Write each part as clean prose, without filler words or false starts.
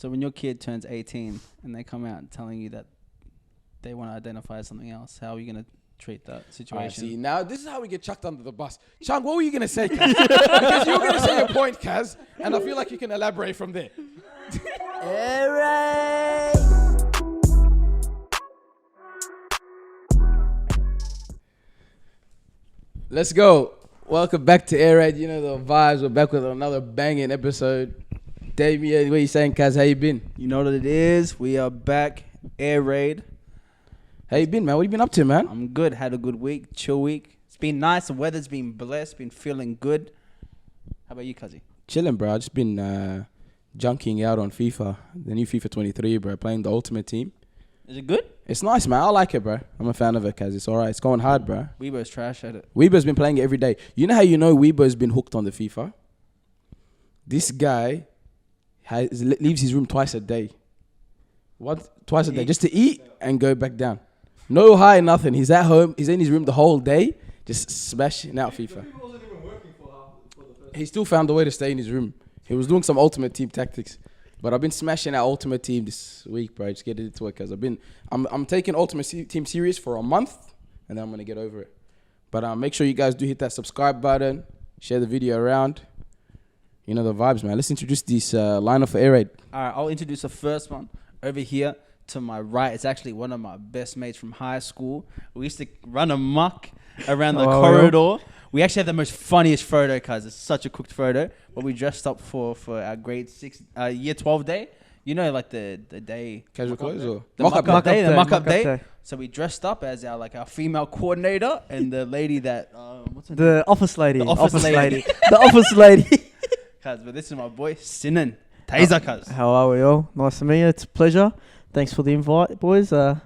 So when your kid turns 18 and they come out telling you that they want to identify as something else, how are you going to treat that situation? See, now this is how we get chucked under the bus. Ciang, what were you going to say, Kaz? Because you were going to say your point, Kaz, and I feel like you can elaborate from there. Let's go. Welcome back to Air Raid. You know the vibes. We're back with another banging episode. Damien, what are you saying, Kaz? How you been? You know what it is. We are back. Air Raid. How you been, man? What you been up to, man? I'm good. Had a good week. Chill week. It's been nice. The weather's been blessed. Been feeling good. How about you, Kazi? Chilling, bro. I just been junking out on FIFA. The new FIFA 23, bro. Playing the Ultimate Team. Is it good? It's nice, man. I like it, bro. I'm a fan of it, Kaz. It's all right. It's going hard, bro. Weebo's trash at it. Weebo's been playing it every day. You know how you know Weebo's been hooked on the FIFA? This guy leaves his room twice a day. Twice a day, just to eat and go back down. No high, nothing. He's at home. He's in his room the whole day, just smashing out FIFA. He still found a way to stay in his room. He was doing some Ultimate Team tactics, but I've been smashing out Ultimate Team this week, bro. Just get it to it, cause I'm taking Ultimate Team serious for a month, and then I'm gonna get over it. But make sure you guys do hit that subscribe button, share the video around. You know the vibes, man. Let's introduce this lineup for Air Raid. All right, I'll introduce the first one. Over here to my right, it's actually one of my best mates from high school. We used to run amok around the corridor. We actually have the most funniest photo, cuz it's such a cooked photo. But we dressed up for our grade 6, year 12 day. You know, like the day. Casual clothes or? The mock-up day. So we dressed up as our female coordinator and the lady that, what's her name? The office lady. The office lady. The office lady. Cuz, but this is my boy, Sinan. Taser, cuz. How are we all? Nice to meet you. It's a pleasure. Thanks for the invite, boys. I've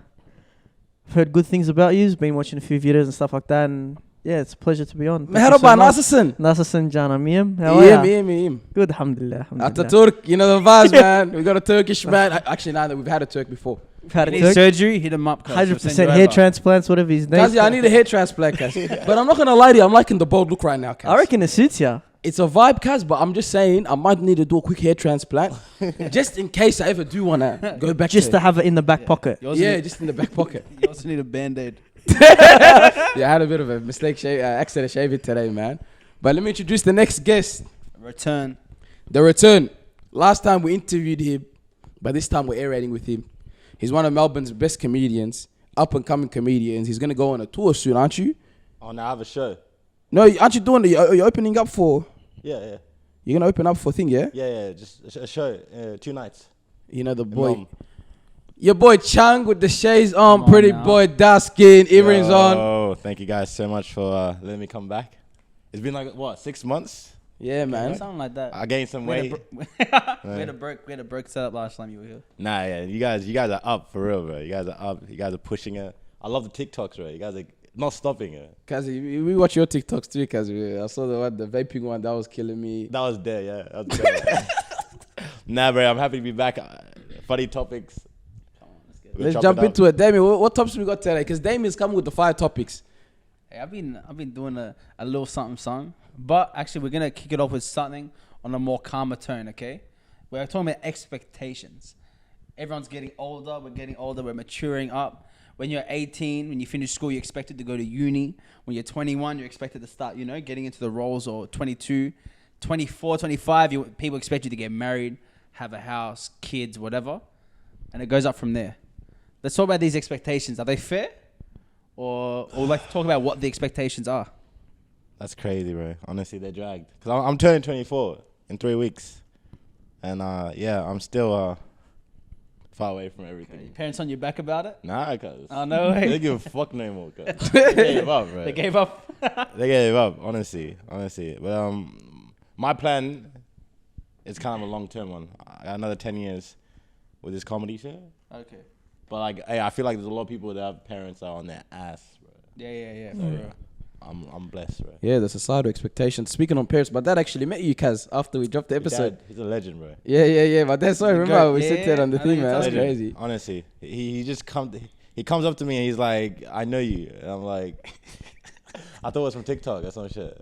heard good things about you. Been watching a few videos and stuff like that. And yeah, it's a pleasure to be on. Merhaba, nasılsın? Nasılsın canım? İyiyim. How are you? İyiyim. Good, alhamdulillah. Ataturk, you know the vibes, man. We got a Turkish man. Actually, now that we've had a Turk before. We've had Need surgery, hit him up. 100% hair transplants, whatever his name. Kazi, I need a hair transplant, Kaz. But I'm not going to lie to you. I'm liking the bold look right now, Kaz. I reckon it suits you. It's a vibe, Kaz, but I'm just saying I might need to do a quick hair transplant just in case I ever do want to go back just to have it in the back pocket. Just in the back pocket. You also need a Band-Aid. I had a bit of a mistake, accident shaving today, man. But let me introduce the next guest. The return. Last time we interviewed him, but this time we're air raiding with him. He's one of Melbourne's best comedians, up-and-coming comedians. He's going to go on a tour soon, aren't you? Oh, no, I have a show. No, aren't you doing it? You're opening up for... Yeah. You're going to open up for a thing, yeah? Yeah, just a show, 2 nights. You know the boy... Your boy Ciang with the shades on, pretty boy, dark skin, earrings on. Oh, thank you guys so much for letting me come back. It's been like, 6 months? Yeah, man. Something like that. I gained some weight. We had a broke setup last time you were here. Nah, yeah, you guys are up for real, bro. You guys are up. You guys are pushing it. I love the TikToks, bro. You guys are not stopping it. Kazi, we watch your TikToks too, Kazi. I saw the vaping one that was killing me. That was there, yeah. That was there. Nah, bro, I'm happy to be back. Funny topics. Let's jump into it. Damien, what topics we got today? Because Damien's coming with the 5 topics. Hey, I've been doing a little something, but actually we're gonna kick it off with something on a more calmer tone, okay? We're talking about expectations. Everyone's getting older. We're getting older. We're maturing up. When you're 18, when you finish school, you're expected to go to uni. When you're 21, you're expected to start, getting into the roles. Or 22, 24, 25, people expect you to get married, have a house, kids, whatever, and it goes up from there. Let's talk about these expectations. Are they fair? Or like talk about what the expectations are? That's crazy, bro. Honestly, they're dragged. Because I'm turning 24 in 3 weeks. And I'm still far away from everything. Your parents on your back about it? Nah, cuz. Oh, no way. They give a fuck no more, cuz. They gave up, bro. They gave up? They gave up, honestly. But my plan is kind of a long-term one. I got another 10 years with this comedy show. Okay. But I feel like there's a lot of people that have parents that are on their ass, bro. Yeah. I'm blessed, bro. Yeah, the societal expectations. Speaking on parents, but dad actually met you, Kaz, after we dropped the episode. Dad, he's a legend, bro. Yeah. But that's why I remember we sit there on the thing, man. That's crazy. Honestly, he just he comes up to me and he's like, "I know you," and I'm like, I thought it was from TikTok or some shit.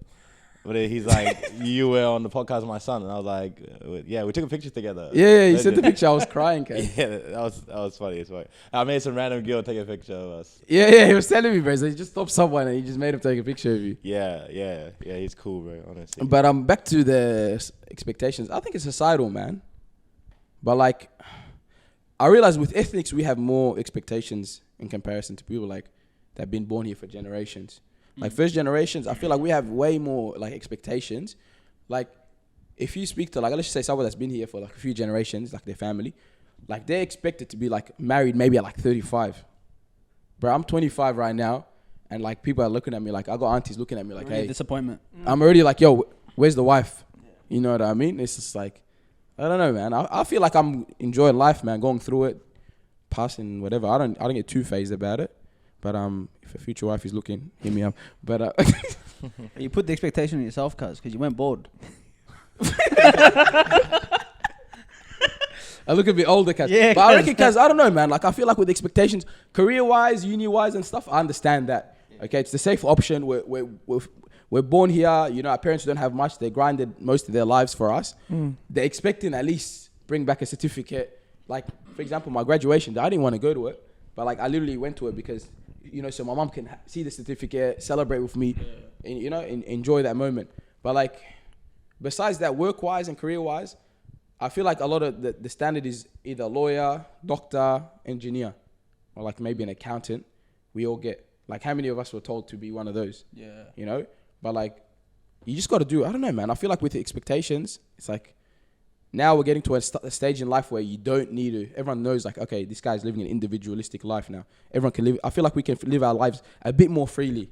But he's like, you were on the podcast with my son, and I was like, yeah, we took a picture together. Yeah, you sent the picture. I was crying, Kay. Yeah, that was funny. It's funny. I made some random girl take a picture of us. Yeah, he was telling me, bro. So he just stopped someone and he just made him take a picture of you. Yeah. He's cool, bro. Honestly. But back to the expectations. I think it's societal, man. But like, I realize with ethnics we have more expectations in comparison to people like that have been born here for generations. Like first generations, I feel like we have way more like expectations. Like if you speak to like, let's just say someone that's been here for like a few generations, like their family, like they're expected to be like married maybe at like 35. Bro, I'm 25 right now, and like people are looking at me like, I got aunties looking at me like, hey, disappointment. I'm already like, yo, where's the wife? You know what I mean? It's just like, I don't know, man. I feel like I'm enjoying life, man, going through it, passing whatever. I don't get too phased about it. But if a future wife is looking, hit me up. But you put the expectation on yourself, cuz, because you went bored. I look a bit older, cuz. Yeah, but I reckon, cuz, I don't know, man. Like I feel like with expectations, career-wise, uni-wise, and stuff, I understand that. Okay, it's the safe option. We're born here. You know, our parents don't have much. They grinded most of their lives for us. They're expecting at least bring back a certificate. Like for example, my graduation, I didn't want to go to it, but like I literally went to it because, you know, so my mom can see the certificate, celebrate with me, and you know, enjoy that moment. But like, besides that, work-wise and career-wise, I feel like a lot of the standard is either lawyer, doctor, engineer, or like maybe an accountant. We all get, like, how many of us were told to be one of those? Yeah. You know, but like, you just got to do. I don't know, man. I feel like with the expectations, it's like now we're getting to a stage in life where you don't need to. Everyone knows, like, okay, this guy's living an individualistic life now. Everyone can live. I feel like we can live our lives a bit more freely.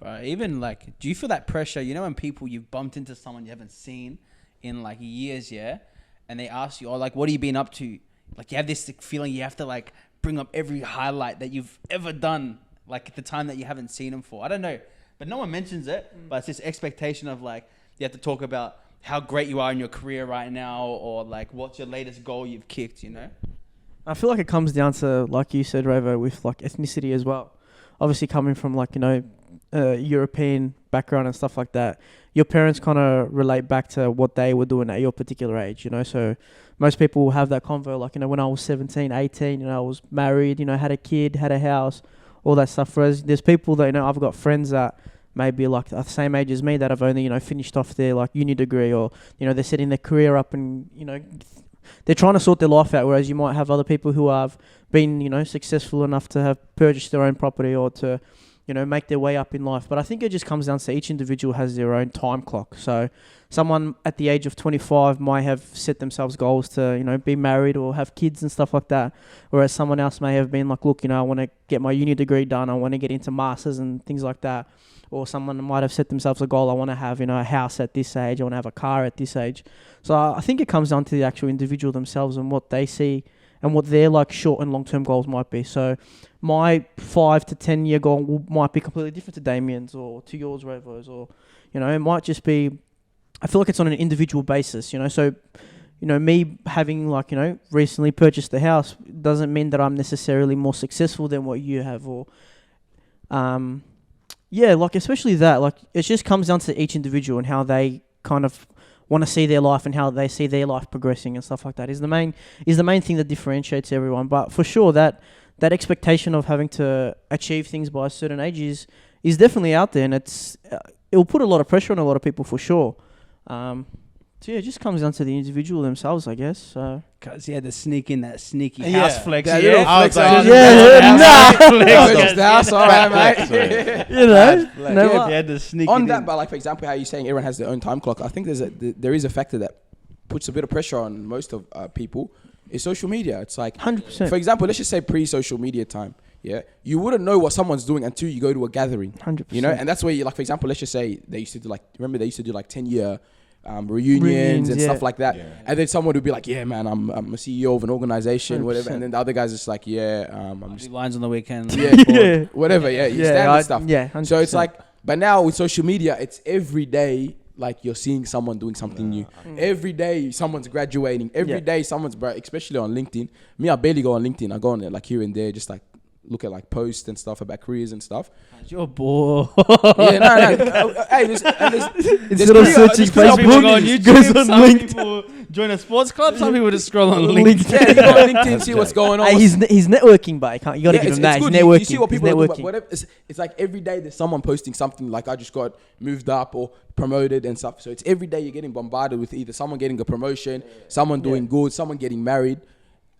Right. Even like, do you feel that pressure? You know, when you've bumped into someone you haven't seen in like years, yeah, and they ask you, oh, like, what have you been up to? Like, you have this feeling you have to like bring up every highlight that you've ever done, like at the time that you haven't seen them for. I don't know, but no one mentions it. But it's this expectation of like you have to talk about how great you are in your career right now, or like what's your latest goal you've kicked. You know, I feel like it comes down to, like you said, Revo, with like ethnicity as well. Obviously, coming from like, you know, European background and stuff like that, your parents kind of relate back to what they were doing at your particular age, you know. So most people will have that convo, like, you know, when I was 17, 18, you know, I was married, you know, had a kid, had a house, all that stuff. Whereas there's people that, you know, I've got friends that maybe like the same age as me that have only, you know, finished off their like uni degree, or, you know, they're setting their career up and, you know, they're trying to sort their life out. Whereas you might have other people who have been, you know, successful enough to have purchased their own property or to, you know, make their way up in life. But I think it just comes down to each individual has their own time clock. So someone at the age of 25 might have set themselves goals to, you know, be married or have kids and stuff like that. Whereas someone else may have been like, look, you know, I want to get my uni degree done. I want to get into masters and things like that. Or someone might have set themselves a goal. I want to have, you know, a house at this age. I want to have a car at this age. So I think it comes down to the actual individual themselves and what they see and what their like short and long-term goals might be. So my 5 to 10 year goal might be completely different to Damien's or to yours, Revo's, or, you know, it might just be, I feel like it's on an individual basis, you know. So, you know, me having like, you know, recently purchased a house doesn't mean that I'm necessarily more successful than what you have, or, yeah, like especially that, like it just comes down to each individual and how they kind of want to see their life and how they see their life progressing and stuff like that is the main thing that differentiates everyone. But for sure, that expectation of having to achieve things by a certain age is definitely out there, and it'll put a lot of pressure on a lot of people for sure. So yeah, it just comes down to the individual themselves, I guess. So. Cause he had to sneak in that sneaky house flex. That Yeah, little flex. the house, all right, mate. You know, he had to sneak On it that, in. but like for example, how you're saying everyone has their own time clock. I think there is a factor that puts a bit of pressure on most of people. Is social media. It's like 100%. For example, let's just say pre-social media time. Yeah, you wouldn't know what someone's doing until you go to a gathering. 100%. You know, and that's where you like. For example, let's just say they used to do like 10-year. Reunions and stuff like that, and then someone would be like, "Yeah, man, I'm a CEO of an organization, 100%. whatever," and then the other guy's just like, "Yeah, I'm just lines on the weekend. whatever, you standard stuff." Yeah, 100%. So it's like, but now with social media, it's every day. Like you're seeing someone doing something new. Every day someone's graduating. Every day someone's, bro, especially on LinkedIn. Me, I barely go on LinkedIn. I go on it like here and there, just like look at like posts and stuff about careers and stuff. You're bored. Yeah, no. Hey, Instead of searching Some people go on Facebook, YouTube. goes on Some LinkedIn. people join a sports club. Some people just scroll on LinkedIn. Yeah, you go on LinkedIn, see what's going on. Hey, he's networking, but you gotta give him that. He's good. networking. You see what He's people are doing, networking. but whatever. It's like every day there's someone posting something like I just got moved up or promoted and stuff. So it's every day you're getting bombarded with either someone getting a promotion, someone doing good, someone getting married.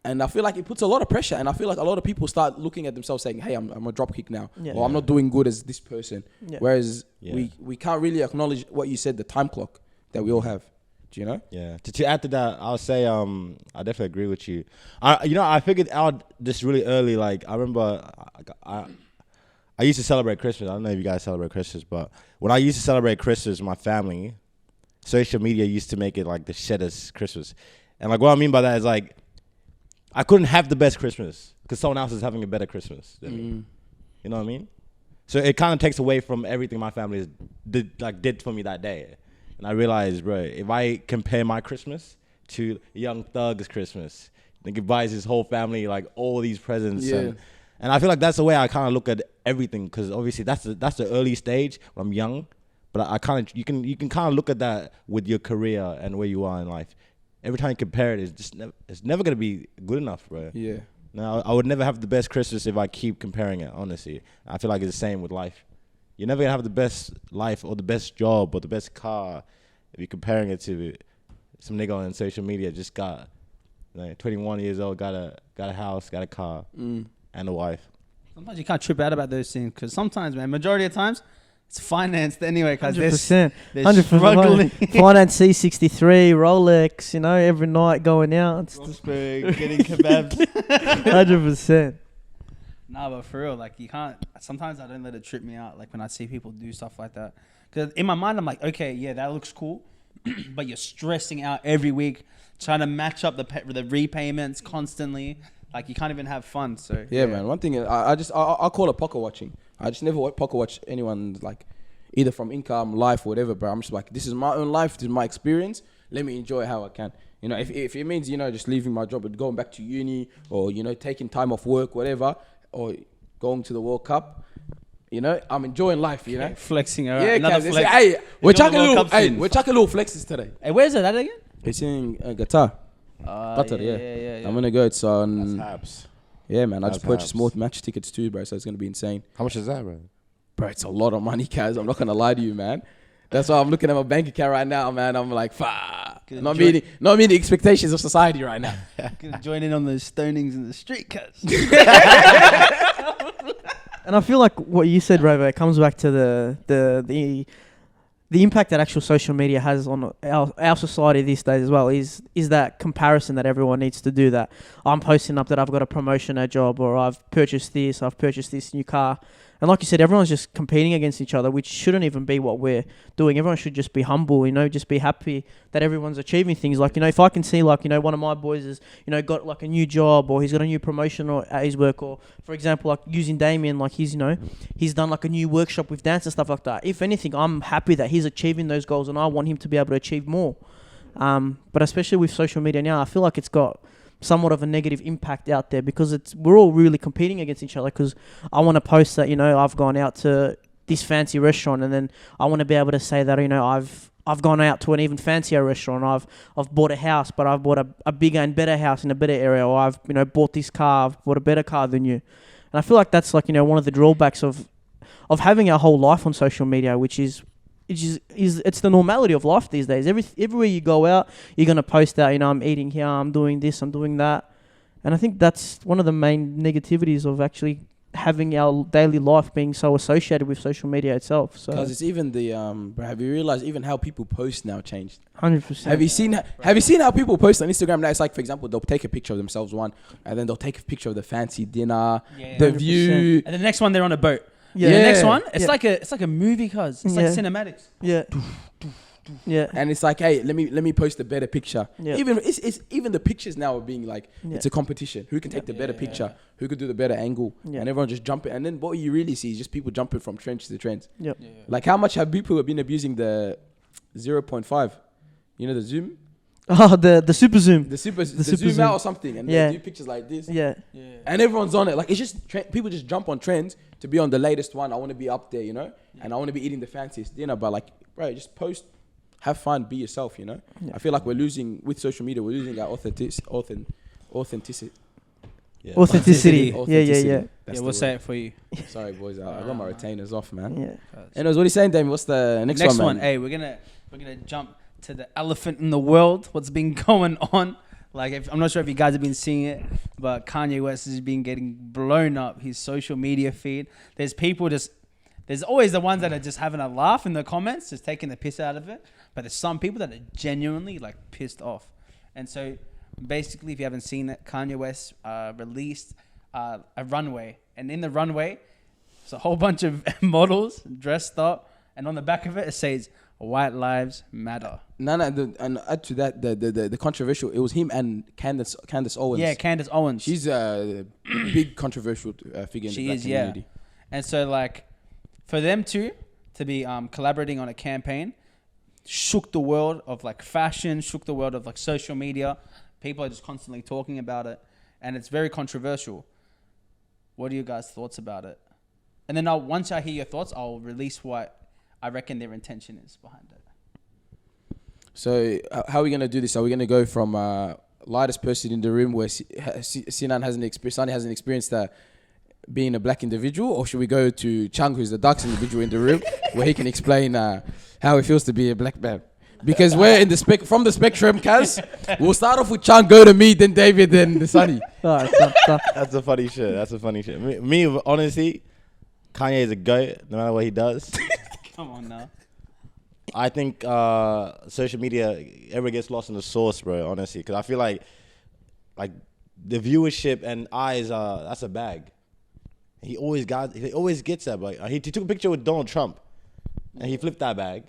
And I feel like it puts a lot of pressure. And I feel like a lot of people start looking at themselves saying, hey, I'm a drop kick now. Yeah. Or I'm not doing good as this person. Yeah. Whereas we can't really acknowledge what you said, the time clock that we all have. Do you know? Yeah. To add to that, I'll say I definitely agree with you. I figured out this really early. Like I remember I used to celebrate Christmas. I don't know if you guys celebrate Christmas, but when I used to celebrate Christmas with my family, social media used to make it like the shittest Christmas. And like what I mean by that is like I couldn't have the best Christmas because someone else is having a better Christmas than me. You know what I mean? So it kind of takes away from everything my family did for me that day. And I realized, bro, if I compare my Christmas to Young Thug's Christmas, then he buys his whole family like all these presents. Yeah. And I feel like that's the way I kind of look at everything because obviously that's the early stage when I'm young. But you can kind of look at that with your career and where you are in life. Every time you compare it, it's never gonna be good enough, bro. Yeah. Now I would never have the best Christmas if I keep comparing it. Honestly, I feel like it's the same with life. You're never gonna have the best life or the best job or the best car if you're comparing it to some nigga on social media just got like 21 years old, got a house, got a car, and a wife. Sometimes you can't trip out about those things because sometimes, man, majority of times it's financed anyway because 100%. they're 100%. struggling. Finance C63, Rolex, every night going out. It's just Getting kebabs. 100%. Nah, but for real, like you can't. Sometimes I don't let it trip me out. Like when I see people do stuff like that, because in my mind I'm like, okay, yeah, that looks cool, but you're stressing out every week trying to match up the repayments constantly. Like you can't even have fun. So Yeah, man. One thing I call it pocket watching. I just never pocket watch anyone like either from income, life, whatever. But I'm just like, this is my own life. This is my experience. Let me enjoy how I can. If it means just leaving my job and going back to uni or taking time off work, whatever, or going to the World Cup, I'm enjoying life. flexing around. Yeah, Another Kaz, flex. hey, we're chucking World Cup skins. little flexes today. Hey, where's it at again? It's in Qatar. Qatar, yeah. I'm gonna go. It's That's on. Habs. Yeah, man. I That's just purchased Habs. more match tickets too, bro. So it's gonna be insane. How much is that, bro? Bro, it's a lot of money, Kaz. I'm not gonna lie to you, man. That's why I'm looking at my bank account right now, man. I'm like, fuck. Not meeting the expectations of society right now. Gonna join in on those stonings in the street, cuz. And I feel like what you said, Robo, comes back to the impact that actual social media has on our society these days as well is that comparison that everyone needs to do. That I'm posting up that I've got a promotion at a job, or I've purchased this new car. And like you said, everyone's just competing against each other, which shouldn't even be what we're doing. Everyone should just be humble, just be happy that everyone's achieving things. Like, if I can see, like, one of my boys has, got like a new job, or he's got a new promotion at his work, or for example, like using Damien, like he's done like a new workshop with dance and stuff like that. If anything, I'm happy that he's achieving those goals and I want him to be able to achieve more. But especially with social media now, I feel like it's got somewhat of a negative impact out there because we're all really competing against each other. Because I want to post that I've gone out to this fancy restaurant, and then I want to be able to say that I've gone out to an even fancier restaurant. I've bought a house, but I've bought a bigger and better house in a better area, or I've bought this car, I've bought a better car than you. And I feel like that's like one of the drawbacks of having our whole life on social media, which is it's the normality of life these days. Everywhere you go out, you're gonna post out, I'm eating here, I'm doing this, I'm doing that, and I think that's one of the main negativities of actually having our daily life being so associated with social media itself. So Because it's even the have you realized even how people post now changed? 100%. Have you seen how people post on Instagram now? It's like, for example, they'll take a picture of themselves and then they'll take a picture of the fancy dinner, the 100%. view. And the next one, they're on a boat. Yeah. The next one, it's Yeah. like a movie, cuz it's like cinematics. Yeah. Yeah. And it's like, hey, let me post a better picture. Yeah. Even the pictures now are being like, Yeah. it's a competition. Who can take the better picture? Who could do the better angle? Yeah. And everyone just jumping. And then what you really see is just people jumping from trench to trench. Yep. Like how much have people been abusing the 0.5? The zoom? Oh, the super zoom. the super zoom zoom. out or something, and Yeah. they do pictures like this. Yeah. And everyone's on it. Like it's just people just jump on trends to be on the latest one. I want to be up there, you know, and I want to be eating the fanciest dinner. But like, bro, just post, have fun, be yourself, you know. Yeah. I feel like we're losing with social media. We're losing our authenticity. Authenticity. Authenticity. Yeah. That's Yeah, the we'll say word. it for you. Sorry, boys. I got my retainers off, man. Yeah. Anyways, what are you saying, Damien? What's the next one, man? Hey, we're gonna jump to the elephant in the world. What's been going on? Like, I'm not sure if you guys have been seeing it, but Kanye West has been getting blown up. His social media feed. There's always the ones that are just having a laugh in the comments, just taking the piss out of it. But there's some people that are genuinely like pissed off. And so, basically, if you haven't seen it, Kanye West released a runway, and in the runway, it's a whole bunch of models dressed up, and on the back of it, it says "White Lives Matter." And add to that the controversial. It was him and Candace Owens. Yeah, Candace Owens. She's a big controversial figure in the black community. And so, like, for them to be collaborating on a campaign shook the world of like fashion, shook the world of like social media. People are just constantly talking about it, and it's very controversial. What are your guys' thoughts about it? And then once I hear your thoughts, I'll release what I reckon their intention is behind it. So how are we gonna do this? Are we gonna go from lightest person in the room where Ciang hasn't experienced being a black individual, or should we go to Ciang, who's the darkest individual in the room, where he can explain how it feels to be a black man? Because we're in from the spectrum, Kaz. We'll start off with Ciang, go to me, then David, then Sonny. Alright, That's a funny shit. Me, honestly, Kanye is a goat, no matter what he does. Come on now. I think social media ever gets lost in the sauce, bro. Honestly, because I feel like the viewership and eyes that's a bag. He always gets that. But he took a picture with Donald Trump, and he flipped that bag.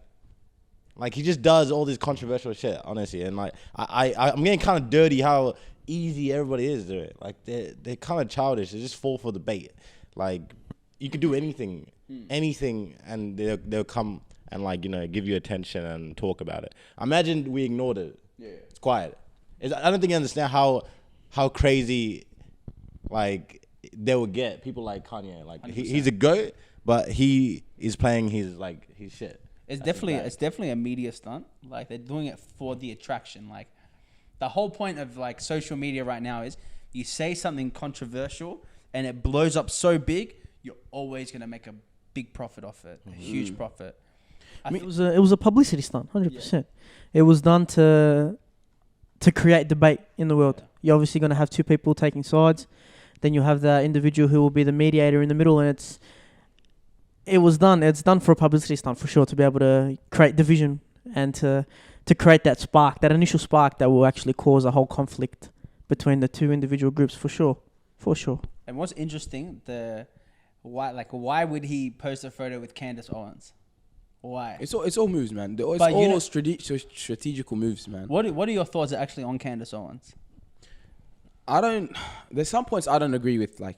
Like he just does all this controversial shit, honestly. And like I'm getting kind of dirty how easy everybody is to it. Like they're kind of childish. They just fall for the bait. Like you could do anything, and they'll come and like, you know, give you attention and talk about it. Imagine we ignored it. Yeah, it's quiet. I don't think you understand how crazy like they would get people like Kanye. Like he's a goat, but he is playing his shit. It's definitely a media stunt. Like they're doing it for the attraction. Like the whole point of like social media right now is you say something controversial and it blows up so big, you're always gonna make a big profit off it, a huge profit. it was a publicity stunt, 100%. It was done to create debate in the world. You're obviously going to have two people taking sides. Then you have the individual who will be the mediator in the middle, and it's done for a publicity stunt for sure, to be able to create division and to create that spark, that initial spark that will actually cause a whole conflict between the two individual groups for sure. And what's interesting, why would he post a photo with Candace Owens? Why? It's all moves, man. It's But all strategical moves, man. What are your thoughts actually on Candace Owens? There's some points I don't agree with, like,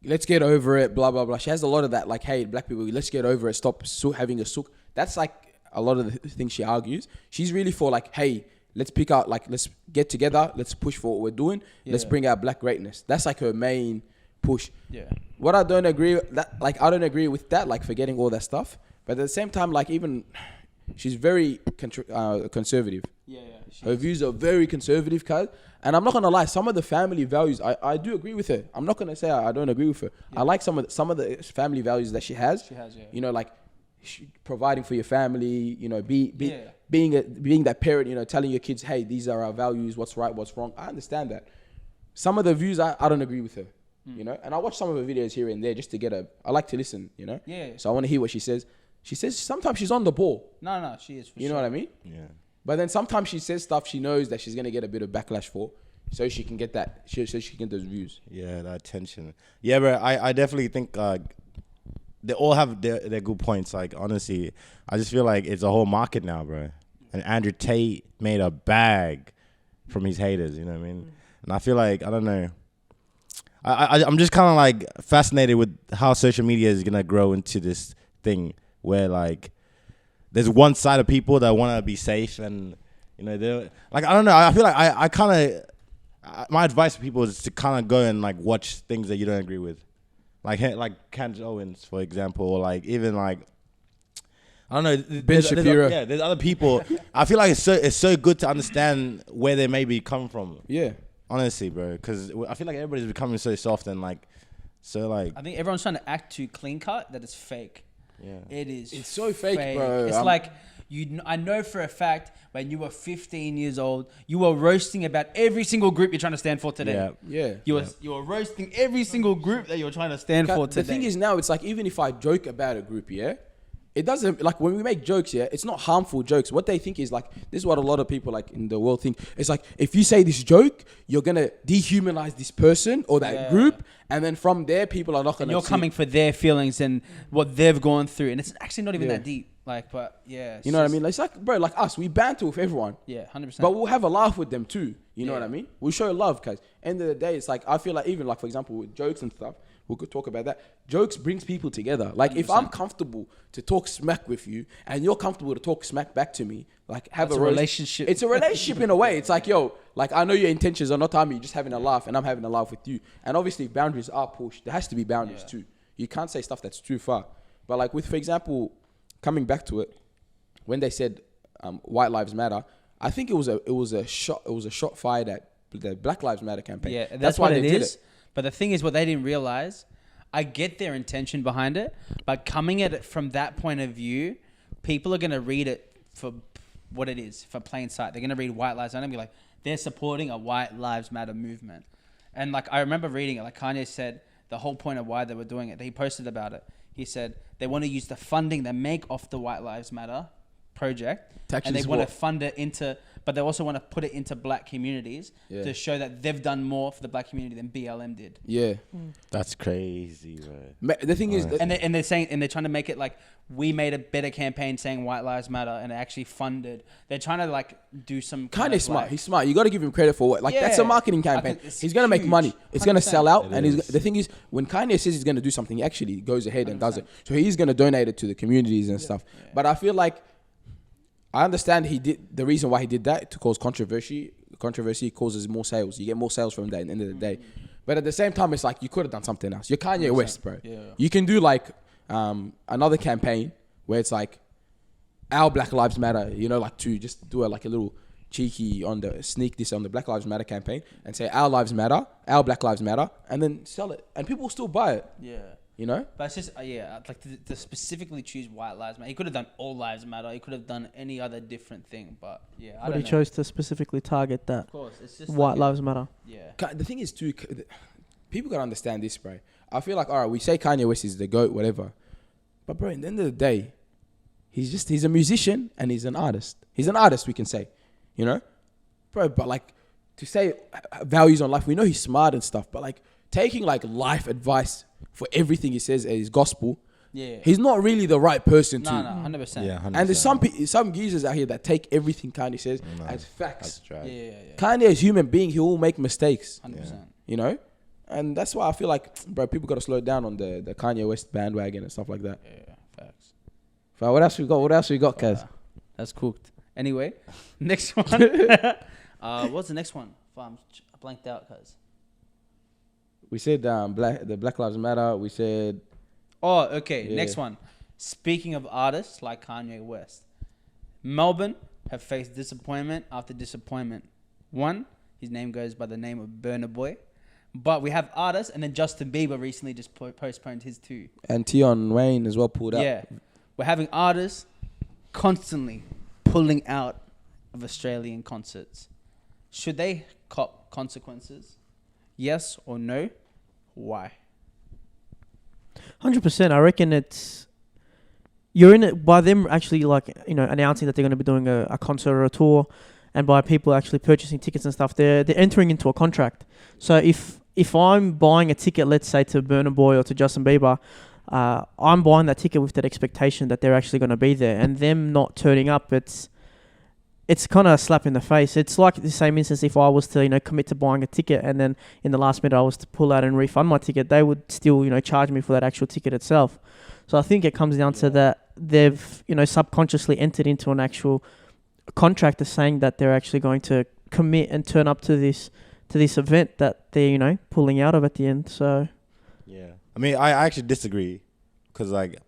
let's get over it, blah, blah, blah. She has a lot of that, like, hey, black people, let's get over it, stop having a sook. That's, like, a lot of the things she argues. She's really for, like, hey, let's pick out, like, let's get together, let's push for what we're doing, let's bring out black greatness. That's, like, her main push. Yeah. What I don't agree with, I don't agree with that, like, forgetting all that stuff. But at the same time, like, even she's very conservative. Yeah. Her views are very conservative, cuz. And I'm not gonna lie, some of the family values, I do agree with her. I'm not gonna say I don't agree with her. Yeah. I like some of the family values that she has. Yeah. You know, like providing for your family. You know, being that parent. You know, telling your kids, hey, these are our values. What's right, what's wrong. I understand that. Some of the views I don't agree with her. You know, and I watch some of her videos here and there just to get I like to listen. You know. Yeah. So I want to hear what she says. She says sometimes she's on the ball. No, she is. For you know what I mean? Yeah. But then sometimes she says stuff she knows that she's gonna get a bit of backlash for, so she can get that. So she can get those views. Yeah, that attention. Yeah, but I definitely think they all have their good points. Like honestly, I just feel like it's a whole market now, bro. And Andrew Tate made a bag from his haters. You know what I mean? And I feel like I don't know. I'm just kind of like fascinated with how social media is gonna grow into this thing where like there's one side of people that want to be safe and You know, they like I don't know. I feel like I kind of my advice to people is to kind of go and like watch things that you don't agree with, like Candace Owens, for example, or like even like I don't know. Ben Shapiro. There's other people. I feel like it's so good to understand where they may be coming from. Yeah. Honestly, bro, because I feel like everybody's becoming so soft and like so like. I think everyone's trying to act too clean cut that it's fake. Yeah. It is. It's so fake, bro. It's like I know for a fact when you were 15 years old, you were roasting about every single group you're trying to stand for today. Yeah. You were roasting every single group that you're trying to stand for today. The thing is now, it's like even if I joke about a group, yeah, it doesn't, like when we make jokes, yeah, it's not harmful jokes. What they think is like, this is what a lot of people like in the world think. It's like, if you say this joke, you're going to dehumanize this person or that group. And then from there, people are not going to. You're coming for their feelings and what they've gone through. And it's actually not even that deep. Like, but yeah. You know what I mean? It's like, bro, like us, we banter with everyone. Yeah, 100%. But we'll have a laugh with them too. You know what I mean? We'll show love, guys. End of the day, it's like, I feel like even like, for example, with jokes and stuff, we could talk about that. Jokes brings people together. Like 100%. If I'm comfortable to talk smack with you and you're comfortable to talk smack back to me, like have a relationship. It's a relationship in a way. It's like, yo, like I know your intentions are not on me, you're just having a laugh and I'm having a laugh with you. And obviously if boundaries are pushed, there has to be boundaries too. You can't say stuff that's too far. But like with, for example, coming back to it, when they said White Lives Matter, I think it was a shot fired at the Black Lives Matter campaign. Yeah, that's why it is. But the thing is, what they didn't realize, I get their intention behind it, but coming at it from that point of view, people are going to read it for what it is, for plain sight. They're going to read White Lives Matter and be like, they're supporting a White Lives Matter movement. And like, I remember reading it, like Kanye said, the whole point of why they were doing it, he posted about it. He said they want to use the funding they make off the White Lives Matter project, and they want to fund it into, but they also want to put it into black communities to show that they've done more for the black community than BLM did. Yeah, that's crazy, bro. The thing is, and they're saying, and they're trying to make it like we made a better campaign saying White Lives Matter, and it actually funded. They're trying to like do some kind of smart. He's smart. You got to give him credit for what. Like that's a marketing campaign. He's gonna make money. It's 100%. Gonna sell out. And the thing is, when Kanye says he's gonna do something, he actually goes ahead and 100%. Does it. So he's gonna donate it to the communities and stuff. Yeah. But I feel like, I understand he did the reason why he did that, to cause controversy. Controversy causes more sales. You get more sales from that at the end of the day. But at the same time, it's like you could have done something else. You're Kanye West, bro. Yeah. You can do like another campaign where it's like our Black Lives Matter. You know, like to just do a little cheeky sneak this on the Black Lives Matter campaign and say our lives matter, our Black Lives Matter, and then sell it, and people will still buy it. Yeah. You know? But it's just, like to specifically choose White Lives Matter. He could have done All Lives Matter. He could have done any other different thing. But yeah, I don't know. But he chose to specifically target that. Of course. It's just White Lives Matter. Yeah. The thing is, too, people got to understand this, bro. I feel like, all right, we say Kanye West is the GOAT, whatever. But, bro, at the end of the day, he's a musician and he's an artist. He's an artist, we can say. You know? Bro, but like, to say values on life, we know he's smart and stuff, but like, taking like life advice for everything he says as gospel, he's not really the right person to. No, 100%. Yeah, 100%. And there's some geezers out here that take everything Kanye says as facts. That's right. Yeah. Kanye is a human being. He will make mistakes. 100%. You know? And that's why I feel like, bro, people got to slow down on the Kanye West bandwagon and stuff like that. Yeah, facts. So what else we got, Kaz? That's cooked. Anyway, next one. What's the next one? I blanked out, cuz. We said the Black Lives Matter. We said... Oh, okay. Yeah. Next one. Speaking of artists like Kanye West, Melbourne have faced disappointment after disappointment. One, his name goes by the name of Burna Boy. But we have artists, and then Justin Bieber recently just postponed his too. And Tion Wayne as well pulled out. Yeah. We're having artists constantly pulling out of Australian concerts. Should they cop consequences? Yes or no? Why? 100%. I reckon you're in it by them actually announcing that they're going to be doing a concert or a tour, and by people actually purchasing tickets and stuff, they're entering into a contract. So if I'm buying a ticket, let's say to Burna Boy or to Justin Bieber, I'm buying that ticket with that expectation that they're actually going to be there, and them not turning up, it's kind of a slap in the face. It's like the same instance if I was to, commit to buying a ticket and then in the last minute I was to pull out and refund my ticket, they would still, charge me for that actual ticket itself. So I think it comes down to that they've, subconsciously entered into an actual contractor saying that they're actually going to commit and turn up to this event that they're pulling out of at the end. So Yeah, I mean, I actually disagree, because like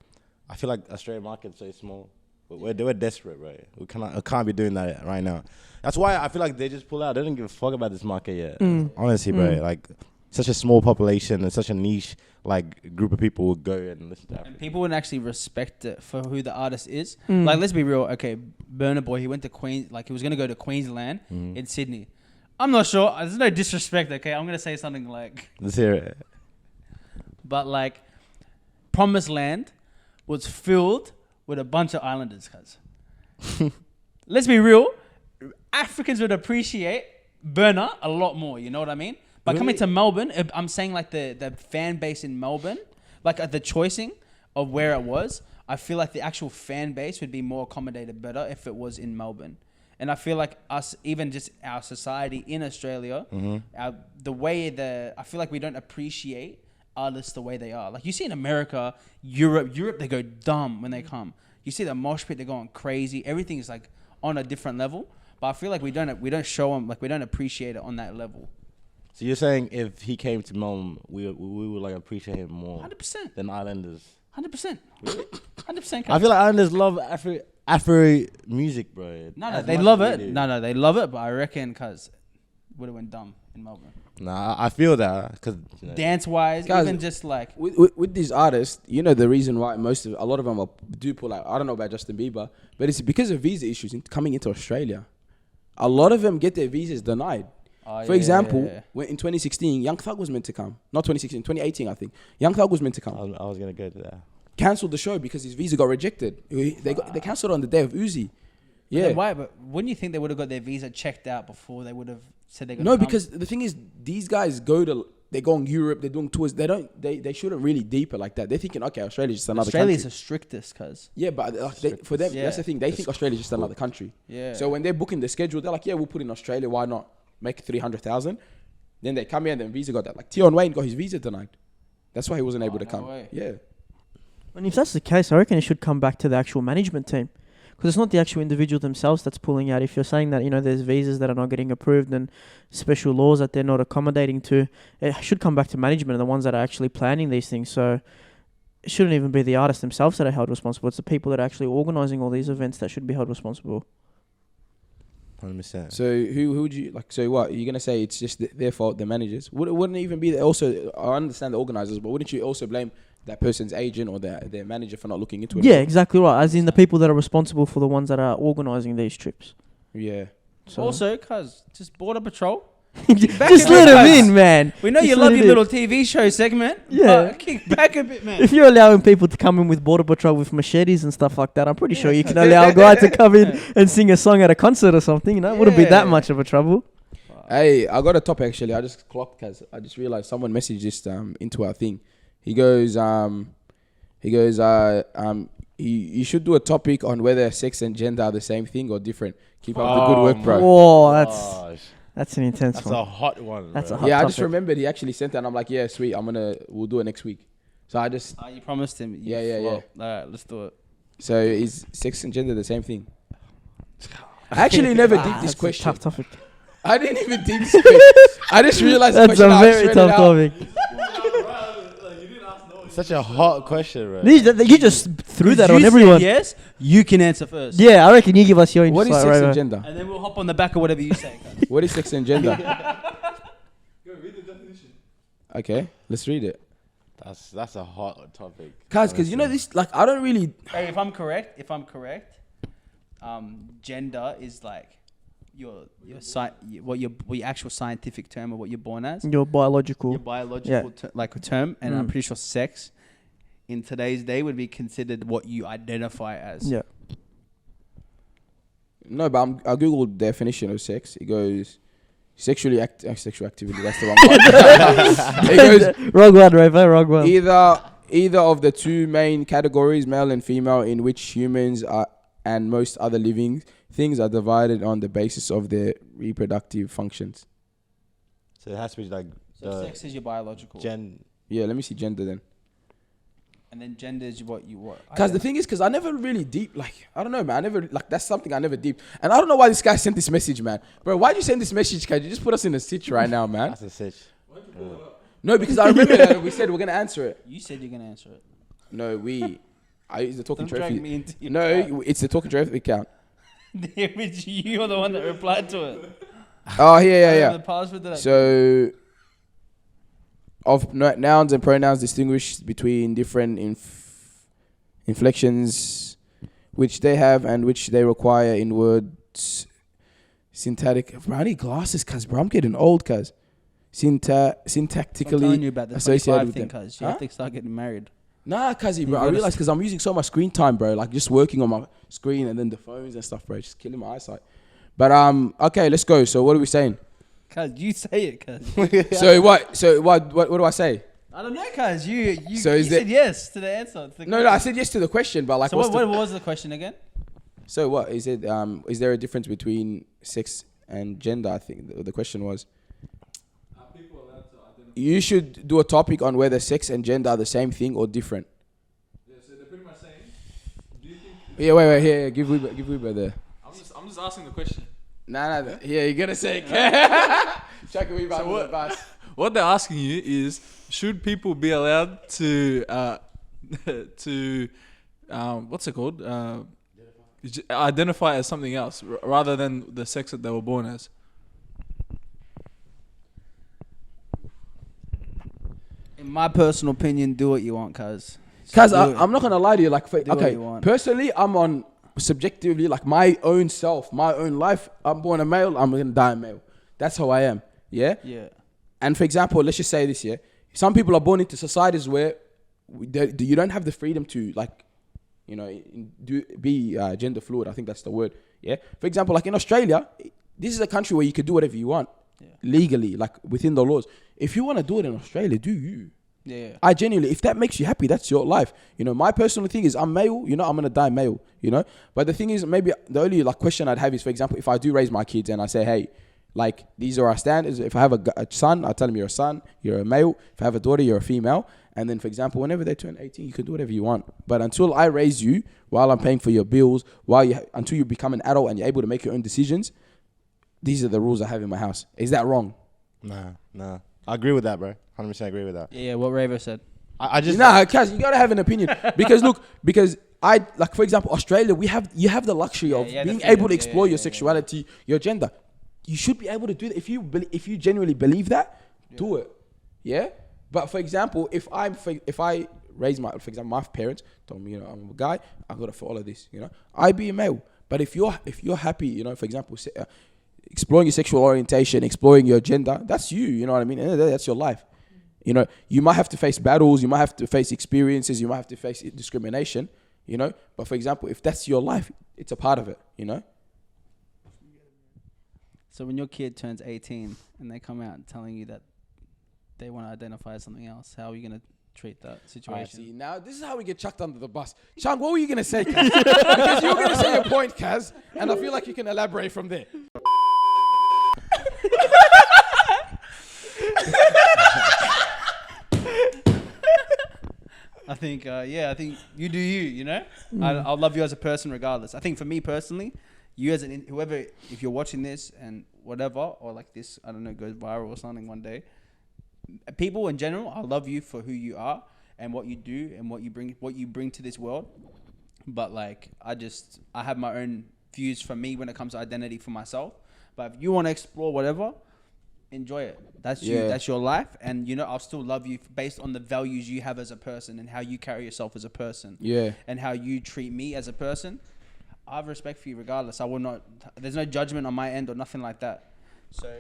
I feel like Australian market's so small. We're desperate, right? We can't be doing that right now. That's why I feel like they just pull out. They don't give a fuck about this market yet. Honestly, bro. Like such a small population and such a niche like group of people would go and listen to Africa. And people wouldn't actually respect it for who the artist is. Like, let's be real. Okay, Burna Boy, he went to Queens. Like, he was gonna go to Queensland in Sydney. I'm not sure. There's no disrespect. Okay, I'm gonna say something like, Let's hear it. but like, Promised Land was filled with a bunch of islanders. Cause let's be real, Africans would appreciate Burna a lot more. You know what I mean? But coming to Melbourne, I'm saying like the fan base in Melbourne, like the choicing of where it was, I feel like the actual fan base would be more accommodated better if it was in Melbourne. And I feel like us, even just our society in Australia, I feel like we don't appreciate artists the way they are. Like you see in America, Europe, they go dumb when they come. You see the mosh pit, they're going crazy. Everything is like on a different level. But I feel like we don't show them, like we don't appreciate it on that level. So you're saying if he came to Melbourne, we would like appreciate him more 100%. than Islanders? 100%. 100%. I feel like Islanders love Afro music, bro. No, they love it. No, they love it. But I reckon because would have went dumb in Melbourne. Nah, I feel that because Dance wise, Guys, even just like with these artists, the reason why a lot of them do pull out. I don't know about Justin Bieber, but it's because of visa issues coming into Australia. A lot of them get their visas denied. For example, when in 2016, Young Thug was meant to come. Not 2016, 2018, I think. Young Thug was meant to come. I was gonna go to that. Cancelled the show because his visa got rejected. They cancelled on the day of Uzi. Yeah. Then why? But wouldn't you think they would have got their visa checked out before they would have said they're gonna No, come? because the thing is, these guys go in Europe. They're doing tours. They shouldn't really deep it like that. They're thinking, okay, Australia's just another Australia's country. the strictest, cuz. Yeah, but for them, that's the thing. They think Australia's just another country. Yeah. So when they're booking the schedule, they're like, yeah, we'll put in Australia. Why not? Make it 300,000. Then they come here and then visa got that. Like Tion Wayne got his visa denied. That's why he wasn't able to come. way. Yeah. And if that's the case, I reckon it should come back to the actual management team. Because it's not the actual individual themselves that's pulling out. If you're saying that, there's visas that are not getting approved and special laws that they're not accommodating to, it should come back to management and the ones that are actually planning these things. So it shouldn't even be the artists themselves that are held responsible. It's the people that are actually organising all these events that should be held responsible. 100%. So who would you like? So what you're gonna say? It's just their fault, the managers. Wouldn't it even be also? I understand the organisers, but wouldn't you also blame that person's agent or their manager for not looking into it? Yeah, exactly right. As in the people that are responsible for the ones that are organising these trips. Yeah. So Also, cuz just Border Patrol. just let them in, man. We know Just you let love it your in. little TV show segment. Yeah. But kick back a bit, man. If you're allowing people to come in with Border Patrol with machetes and stuff like that, I'm pretty sure you can allow a guy to come in and sing a song at a concert or something. Wouldn't be that Yeah. much of a trouble. Hey, I got a topic actually. I just clocked because I just realized someone messaged this into our thing. He goes, you should do a topic on whether sex and gender are the same thing or different. Keep up the good work, bro. Whoa, that's an intense That's one. a hot one. That's bro. a hot Yeah, I just topic. remembered he actually sent that and I'm like, yeah, sweet. We'll do it next week. So I just, You promised him. Yeah. All right, let's do it. so is sex and gender the same thing? I actually never did this That's a question. tough topic. I didn't even dig this question. I just realized the That's a question. I just very read tough it out. topic. Such a hot question, bro. You just threw that You on said everyone. Yes, you can answer first. Yeah, I reckon you give us your insight. What is sex right, and gender? And then we'll hop on the back of whatever you say. Cuz. What is sex and gender? Okay, let's read it. That's a hot topic. Because this, like, I don't really. Hey, if I'm correct, gender is like your actual scientific term of what you're born as. Your biological. Your biological term, and I'm Mm. pretty sure sex in today's day would be considered what you identify as. Yeah. No, but I googled definition of sex. It goes sexual activity. That's the wrong one. It goes Wrong one, Raver. Wrong one. either of the two main categories, male and female, in which humans are and most other living things are divided on the basis of their reproductive functions. So it has to be like So sex is your biological. Yeah, let me see gender then. And then gender is what you want. Because the thing is, I never really deep, like, I don't know, man. I never, like, that's something I never deep. And I don't know why this guy sent this message, man. Bro, why'd you send this message, Kaj? You just put us in a stitch right now, man. That's a sitch. No, because I remember that we said we're going to answer it. You said you're gonna answer it. No, I use the Talking Don't drag Trophy. me into your No, account. it's the Talking Trophy account. Which you're the one that replied to it. Oh, yeah. The password that So, of nouns and pronouns distinguish between different inflections which they have and which they require in words. Syntactic. Bro, I need glasses, cuz, bro. I'm getting old, cuz. I'm telling Syntactically you about the associated 25 with thing, them. cuz you have to start getting married. Nah, cuzzy, bro. You I gotta realized because I'm using so much screen time, bro. Like just working on my screen and then the phones and stuff, bro. Just killing my eyesight. But okay, let's go. So what are we saying? Cuz you say it, cuz. So what do I say? I don't know, cuz you So is said yes to the answer. To the No, I said yes to the question, but like So what was the question again? So what is it? Is there a difference between sex and gender? I think the question was. You should do a topic on whether sex and gender are the same thing or different. Yeah, so they're pretty much saying, do you think? Yeah, wait, here, give Weber there. I'm just asking the question. Nah, yeah, you gotta say. Chuck a Weber under the bus. What they're asking you is, should people be allowed to what's it called? Identify as something else rather than the sex that they were born as. In my personal opinion, do what you want, cuz. Cause I'm not gonna lie to you. Like, what okay, you want. personally, I'm on subjectively, like my own self, my own life. I'm born a male. I'm gonna die a male. That's how I am. Yeah. Yeah. And for example, let's just say this. Yeah. Some people are born into societies where you don't have the freedom to, like, you know, be gender fluid. I think that's the word. Yeah. For example, like in Australia, this is a country where you can do whatever you want legally, like within the laws. If you want to do it in Australia, do you? Yeah. I genuinely, if that makes you happy, that's your life. You know, my personal thing is I'm male, you know, I'm going to die male, you know. But the thing is, maybe the only like question I'd have is, for example, if I do raise my kids and I say, hey, like, these are our standards. If I have a son, I tell him you're a son, you're a male. If I have a daughter, you're a female. And then, for example, whenever they turn 18, you can do whatever you want. But until I raise you, while I'm paying for your bills, until you become an adult and you're able to make your own decisions, these are the rules I have in my house. Is that wrong? Nah. I agree with that, bro. 100% agree with that. Yeah, what Raver said. I just Kaz, you gotta have an opinion because I, like, for example, Australia, you have the luxury of being able to explore your sexuality, your gender. You should be able to do that if you genuinely believe that. Do it, yeah. But for example, if I raise my parents told me, you know, I'm a guy, I gotta follow this, you know, I be a male. But if you're happy, you know, for example, exploring your sexual orientation, exploring your gender, that's you. You know what I mean? That's your life. You know, you might have to face battles, you might have to face experiences, you might have to face discrimination, you know. But for example, if that's your life, it's a part of it, you know. So when your kid turns 18 and they come out telling you that they want to identify as something else, how are you going to treat that situation? See, now this is how we get chucked under the bus. Ciang, what were you going to say, Kaz? Because you were going to say your point, Kaz, and I feel like you can elaborate from there. I think you do you know? I'll love you as a person regardless. I think for me personally, you as whoever, if you're watching this and whatever, or like this, I don't know, goes viral or something one day, people in general, I love you for who you are and what you do and what you bring to this world. But like, I have my own views for me when it comes to identity for myself. But if you want to explore whatever, enjoy it. That's you. That's your life. And, you know, I'll still love you based on the values you have as a person and how you carry yourself as a person. Yeah. And how you treat me as a person. I have respect for you regardless. I will not. There's no judgment on my end or nothing like that. So,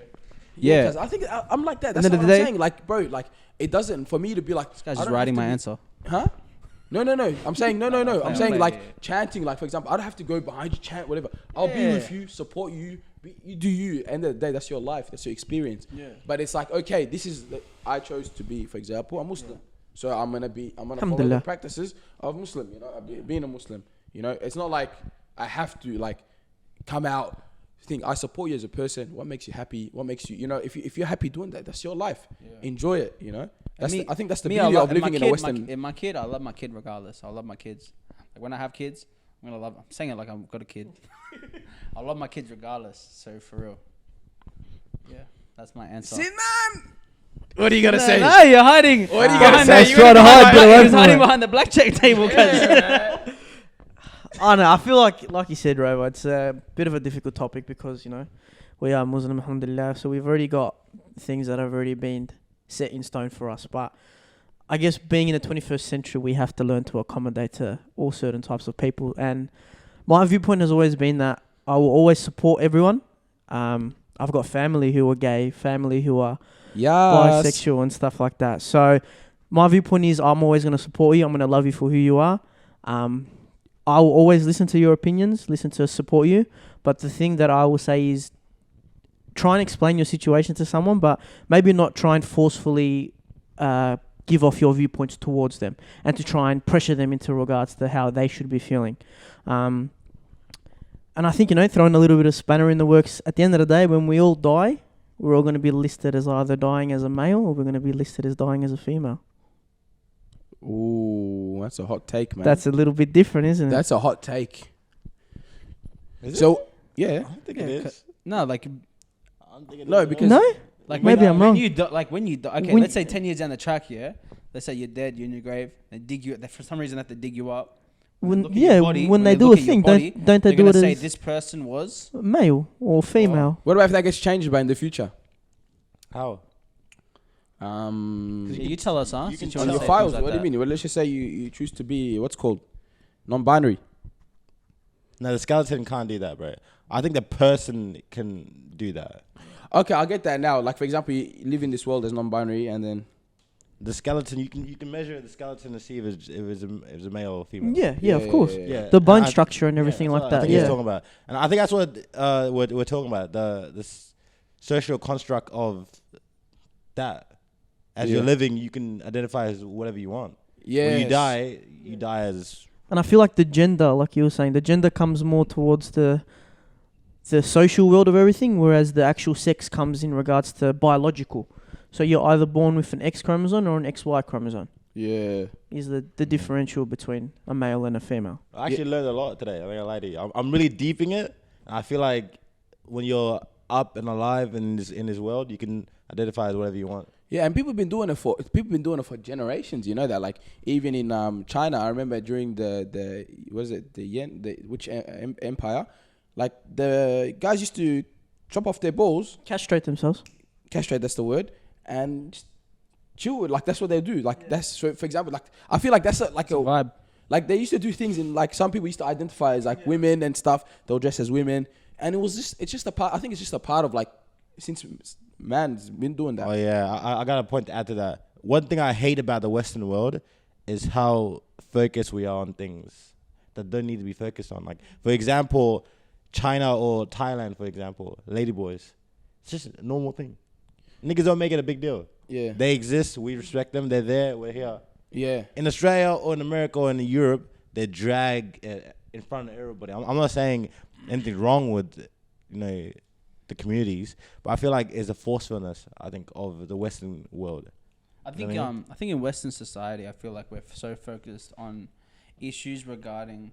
yeah. Because I think I'm like that. That's what I'm saying. Like, bro, like, it doesn't, for me to be like. This guy's just writing my answer. Huh? No. I'm saying no. I'm saying like chanting, like, for example, I don't have to go behind you, chant, whatever. I'll be with you, support you. You do you. End of the day, that's your life. That's your experience. Yeah. But it's like, okay, this is I chose to be, for example, a Muslim. So I'm gonna follow the practices of Muslim. You know, being a Muslim. You know, it's not like I have to like come out. Think I support you as a person. What makes you happy? What makes you, you know, if you're happy doing that, that's your life. Yeah. Enjoy it. You know. I think that's the I beauty love of living in a Western. My kid, I love my kid regardless. I love my kids. Like when I have kids, I'm saying it like I've got a kid. I love my kids regardless. So for real. Yeah, that's my answer. What are you gonna say? No, you're hiding. What are you behind gonna say? that. He's trying to hide. Get away He was from hiding it. behind the blackjack table, cuz. I know. I feel like you said, Robo, it's a bit of a difficult topic because, you know, we are Muslim, alhamdulillah. So we've already got things that have already been set in stone for us. But I guess being in the 21st century, we have to learn to accommodate to all certain types of people. And my viewpoint has always been that I will always support everyone. I've got family who are gay, family who are bisexual and stuff like that. So my viewpoint is I'm always going to support you. I'm going to love you for who you are. I will always listen to your opinions, listen to support you. But the thing that I will say is try and explain your situation to someone, but maybe not try and forcefully give off your viewpoints towards them and to try and pressure them into regards to how they should be feeling. And I think, you know, throwing a little bit of spanner in the works, at the end of the day, when we all die, we're all going to be listed as either dying as a male or we're going to be listed as dying as a female. Ooh, that's a hot take, man. That's a little bit different, isn't it? That's a hot take. Is So, it? yeah. I don't think it is. No, like I'm thinking No, it is. because- No? Like Maybe I'm wrong. When you die, okay, When- let's say 10 years down the track, yeah. Let's say you're dead, you're in your grave. They dig you. They, for some reason, have to dig you up. When, Look at your yeah, body, when they do look a at your thing, body, don't they they're do it gonna say as this person was. male or female? What about if that gets changed by in the future? How? Yeah, you tell us, huh? you can Since you On wanna your say files, things like what do you that. mean? Well, let's just say you choose to be what's called non-binary. No, the skeleton can't do that, bro. I think the person can do that. Okay, I'll get that now. Like for example, you live in this world as non-binary, and then The skeleton, you can measure the skeleton to see if it's a male or female. Yeah, of course. Yeah. The bone And structure and everything that's like what I that. think he's Yeah. talking about, and I think that's what we're talking about. The social construct of that. As Yeah. you're living, you can identify as whatever you want. yeah, When you die as And I feel like the gender, like you were saying, the gender comes more towards the social world of everything, whereas the actual sex comes in regards to biological. So you're either born with an X chromosome or an XY chromosome. Yeah. Is the differential between a male and a female. I actually learned a lot today. I think I lie to you. I'm really deep in it. And I feel like when you're up and alive in this world, you can identify as whatever you want. Yeah, and people been doing it for generations. You know that, like even in China, I remember during the empire, like the guys used to chop off their balls, Castrate themselves. castrate, that's the word, and just chill. Like that's what they do. Like that's so. For example, like I feel like that's a Vibe. like they used to do things in like some people used to identify as like women and stuff. They'll dress as women, and it's just a part. I think it's just a part of like since man's been doing that. Oh yeah, I got a point to add to that. One thing I hate about the Western world is how focused we are on things that don't need to be focused on. Like for example, China or Thailand, for example, ladyboys. It's just a normal thing. Niggas don't make it a big deal. Yeah. They exist. We respect them. They're there. We're here. Yeah. In Australia or in America or in Europe, they drag in front of everybody. I'm not saying anything wrong with the communities, but I feel like it's a forcefulness, I think, of the Western world. I think I think in Western society, I feel like we're so focused on issues regarding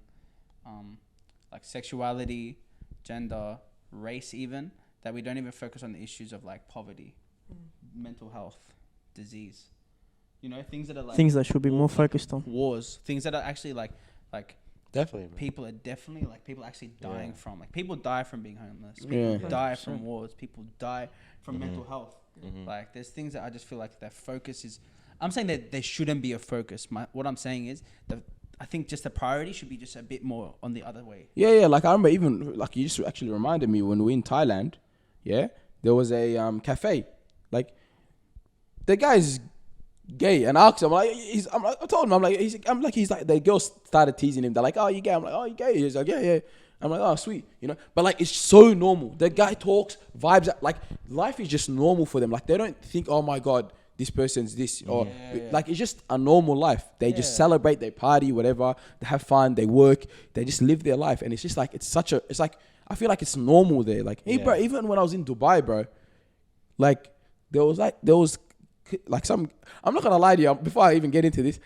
like sexuality, gender, race, even that we don't even focus on the issues of like poverty, mental health, disease. You know, things that are like Things that should be more focused on. wars, things that are actually like Definitely. people are definitely like people actually dying from, like people die from being homeless, people Yeah. die from wars, people die from mental health. Like there's things that I just feel like their focus is, I'm saying that there shouldn't be a focus. What I'm saying is that I think just the priority should be just a bit more on the other way. Yeah. Like I remember even like you just actually reminded me when we were in Thailand. Yeah, there was a cafe. Like the guy's gay, and I asked him, I told him, he's like the girls started teasing him. They're like, "Oh, you gay?" I'm like, "Oh, you gay?" He's like, "Yeah." I'm like, "Oh, sweet," But like, it's so normal. The guy talks, vibes, like life is just normal for them. Like they don't think, "Oh my god, this person's this," or like it's just a normal life. They just celebrate, they party, whatever. They have fun, they work, they just live their life, and it's just like it's like I feel like it's normal there. Like, hey, bro, even when I was in Dubai, bro, like there was like some. I'm not gonna lie to you. Before I even get into this,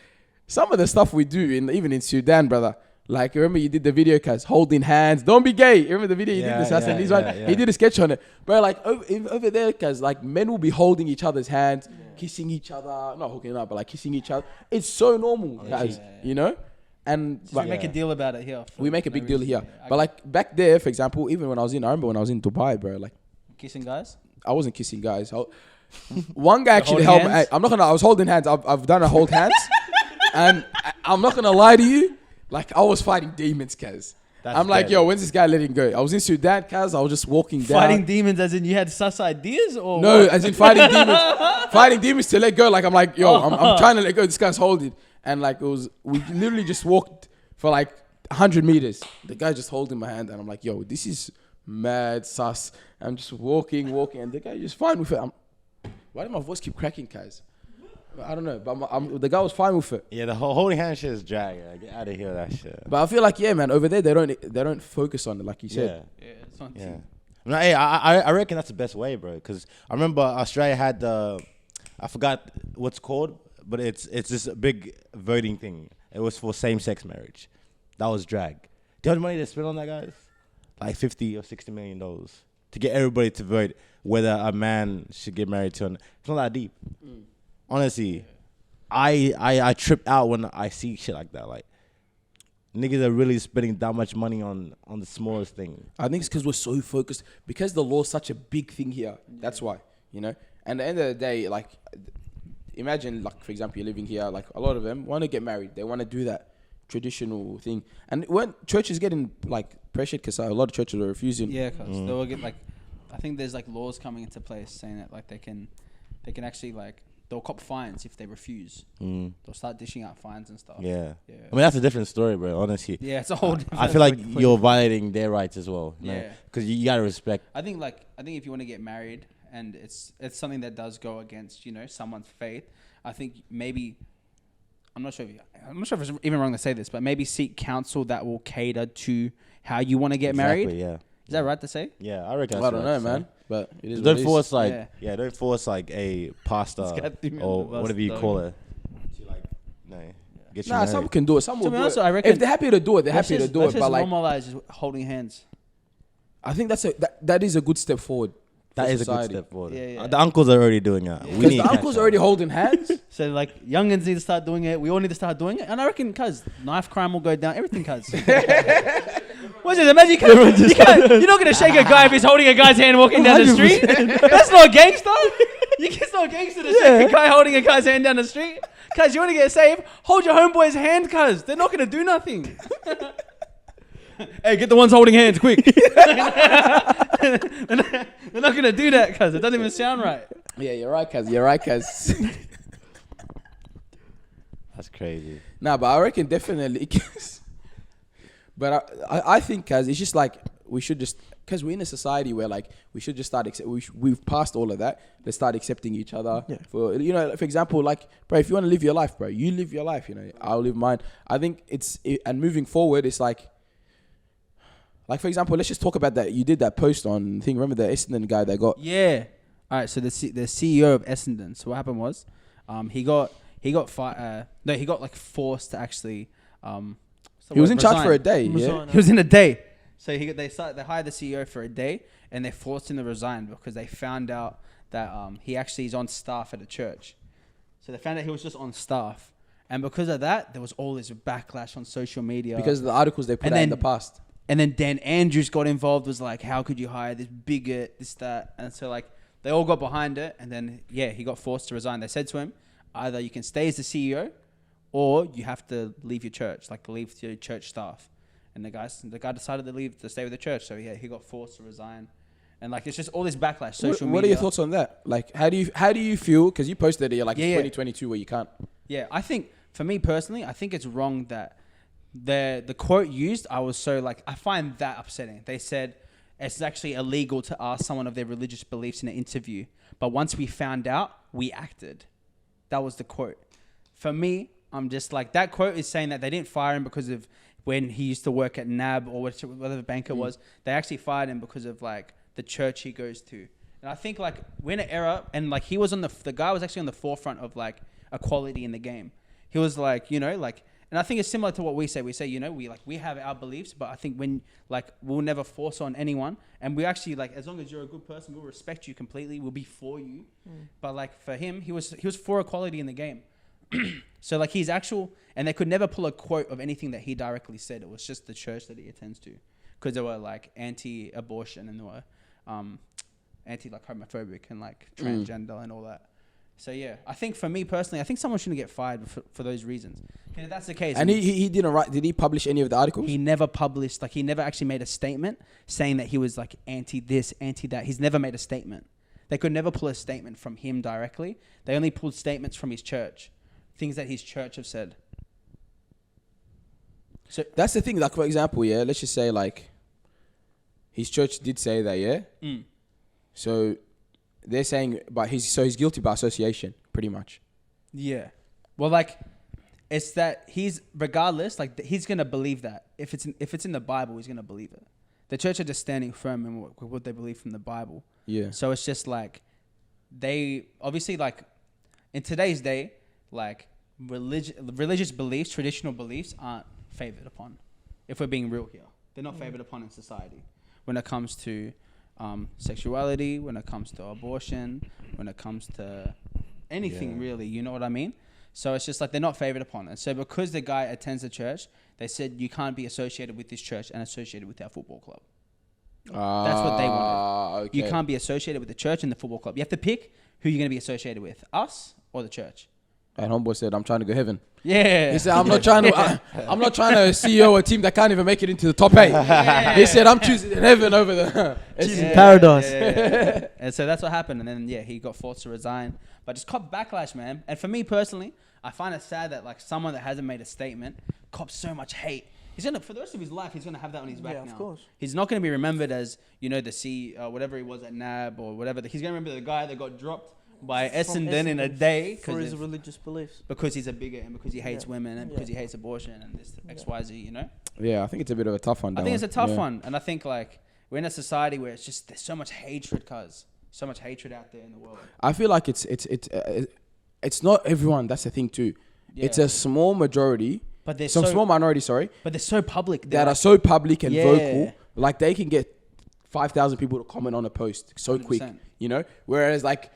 some of the stuff we do even in Sudan, brother. Like, remember you did the video, cuz holding hands. Don't be gay. Remember the video you did this? Yeah, He's yeah, right. yeah. He did a sketch on it, bro. Like over there, cuz like men will be holding each other's hands, kissing each other, not hooking up, but like kissing each other. It's so normal, guys. You know, and So we make a deal about it here. we make a big deal reason. here. Yeah, But like back there, for example, even when I remember when I was in Dubai, bro. Like kissing guys. I wasn't kissing guys. One guy actually holding helped. hands? I'm not gonna. I was holding hands. I've done a hold hands, and I'm not gonna lie to you. Like I was fighting demons, cuz. That's I'm like, dead. yo, when's this guy letting go? I was in Sudan, cuz. I was just walking down. Fighting demons, as in you had sus ideas, or No, what? as in fighting demons. Fighting demons to let go. Like I'm like, yo, I'm trying to let go. This guy's holding, and like we literally just walked for like 100 meters. The guy just holding my hand, and I'm like, yo, this is mad sus. I'm just walking, and the guy just fine with it. Why did my voice keep cracking, guys? I don't know, but the guy was fine with it. Yeah, the whole holding hand shit is drag. Get out of here, that shit. But I feel like, yeah, man, over there they don't focus on it, like you said. Yeah. Yeah, it's on Yeah. TV. No, hey, I reckon that's the best way, bro. Because I remember Australia had I forgot what's called, but it's this big voting thing. It was for same-sex marriage. That was drag. Do you know how much money they spent on that, guys? Like $50 or $60 million to get everybody to vote whether a man should get married to. It's not that deep. Honestly, I trip out when I see shit like that. Like, niggas are really spending that much money on the smallest thing. I think it's because we're so focused, because the law's such a big thing here. That's why, you know. And at the end of the day, like, imagine, like, for example, you're living here. Like, a lot of them want to get married. They want to do that traditional thing. And when churches getting like pressured, because a lot of churches are refusing. Yeah, because they will get like, I think there's like laws coming into place saying that like they can actually like they'll cop fines if they refuse. They'll start dishing out fines and stuff. Yeah. Yeah. I mean, that's a different story, bro, honestly. Yeah, it's a whole different. I feel like you're violating their rights as well. Yeah. Because you gotta respect. I think if you want to get married and it's something that does go against, you know, someone's faith, I think maybe I'm not sure if it's even wrong to say this, but maybe seek counsel that will cater to how you want to get married. Yeah. Is that right to say? Yeah, I reckon. Well, I That's don't right know, to man. say. But it is what Don't it is. force like Yeah. don't force like a pastor This guy threw me or under the bus, whatever you dog. call it to like get you Nah, married. some can do it. Some will To be do honest, it. I reckon If they're happy to do it, they're happy to do it. Let's But just like, normalize holding hands. I think that is a good step forward. That for is a good society. step forward. Yeah, yeah. The uncles are already doing that. We Because need the to catch uncle's up. already holding hands. So like youngins need to start doing it. We all need to start doing it. And I reckon, cuz knife crime will go down. Everything, cuz. What's it? Imagine you're not gonna shake a guy if he's holding a guy's hand walking down the street. That's not gangster. It's not gangster to shake a guy holding a guy's hand down the street. Cuz you want to get saved, hold your homeboy's hand, cuz they're not gonna do nothing. Hey, get the ones holding hands, quick. They're not gonna do that, cuz it doesn't even sound right. Yeah, you're right, cuz. You're right, cuz. That's crazy. Nah, but I reckon definitely. But I think, cuz it's just like we should just, because we're in a society where like we should just start we've passed all of that. Let's start accepting each other. Yeah. For, you know, for example, like, bro, if you want to live your life, bro, you live your life. You know, I'll live mine. I think and moving forward, it's like for example, let's just talk about that. You did that post on thing. Remember the Essendon guy that got. Yeah. All right. So the CEO of Essendon. So what happened was, he got like forced to actually. He was in charge for a resign. day. Yeah. Resign. He was in a day. So they hired the CEO for a day and they forced him to resign because they found out that he actually is on staff at a church. So they found out he was just on staff, and because of that, there was all this backlash on social media Because of the articles they put And out in then- the past. And then Dan Andrews got involved, was like, how could you hire this bigot, this, that? And so, like, they all got behind it. And then, yeah, he got forced to resign. They said to him, either you can stay as the CEO or you have to leave your church, like leave your church staff. And the guy decided to stay with the church. So, yeah, he got forced to resign. And, like, it's just all this backlash, social media. What are your thoughts on that? Like, how do you feel? Because you posted it, you're like, Yeah, it's yeah. 2022 where you can't. Yeah, I think, for me personally, I think it's wrong that the quote used, I was so like, I find that upsetting. They said it's actually illegal to ask someone of their religious beliefs in an interview. But once we found out, we acted. That was the quote. For me, I'm just like, that quote is saying that they didn't fire him because of when he used to work at NAB or whatever bank it was. They actually fired him because of like the church he goes to And I think like we're in an era, and like he was on the guy was actually on the forefront of like equality in the game. He was like, you know, like, and I think it's similar to what we say. We say, you know, we have our beliefs, but I think when like we'll never force on anyone, and we actually like, as long as you're a good person, we'll respect you completely. We'll be for you. But like for him, he was for equality in the game. So like he's actual, and they could never pull a quote of anything that he directly said. It was just the church that he attends to, because they were like anti-abortion and they were anti like homophobic and like transgender and all that. So yeah, I think for me personally, I think someone shouldn't get fired for those reasons. And if that's the case, And he didn't write. Did he publish any of the articles? he never published, like he never actually made a statement saying that he was like anti this, anti that. He's never made a statement. They could never pull a statement from him directly. They only pulled statements from his church, things that his church have said. So That's the thing. Like for example, yeah, let's just say like his church did say that, yeah. So they're saying, but he's guilty by association, pretty much. yeah, well, like it's that he's regardless, like he's gonna believe that if it's in the Bible, he's gonna believe it. The church are just standing firm in what they believe from the Bible. Yeah. So it's just like they obviously like in today's day, like religious beliefs, traditional beliefs aren't favored upon. If we're being real here, they're not favored upon in society when it comes to sexuality, when it comes to abortion, when it comes to anything really. You know what I mean? So it's just like they're not favored upon. And so because the guy attends the church, they said you can't be associated with this church and associated with our football club. That's what they wanted. Okay. You can't be associated with the church and the football club. You have to pick who you're going to be associated with, us or the church. And homeboy said, "I'm trying to go heaven." Yeah. He said, "I'm not trying to. I'm not trying to CEO a team that can't even make it into the top 8." He said, "I'm choosing heaven over the." Choosing paradise. Yeah. And so that's what happened. And then he got forced to resign. But just cop backlash, man. And for me personally, I find it sad that like someone that hasn't made a statement cops so much hate. He's gonna, for the rest of his life, he's gonna have that on his back now. Of course. He's not gonna be remembered as, you know, the whatever he was at NAB or whatever. He's gonna remember the guy that got dropped by Essendon in a day for his religious beliefs. because he's a bigot and because he hates women and because he hates abortion and this XYZ, you know. Yeah, I think it's a bit of a tough one. I think it's a tough one, and I think like we're in a society where it's just there's so much hatred, so much hatred out there in the world. I feel like it's not everyone. That's the thing too. Yeah. It's a small majority, But there's small minority. Sorry, but they're so public that are so public and Yeah. vocal. Like they can get 5,000 people to comment on a post so quick, 100%. you know. Whereas like,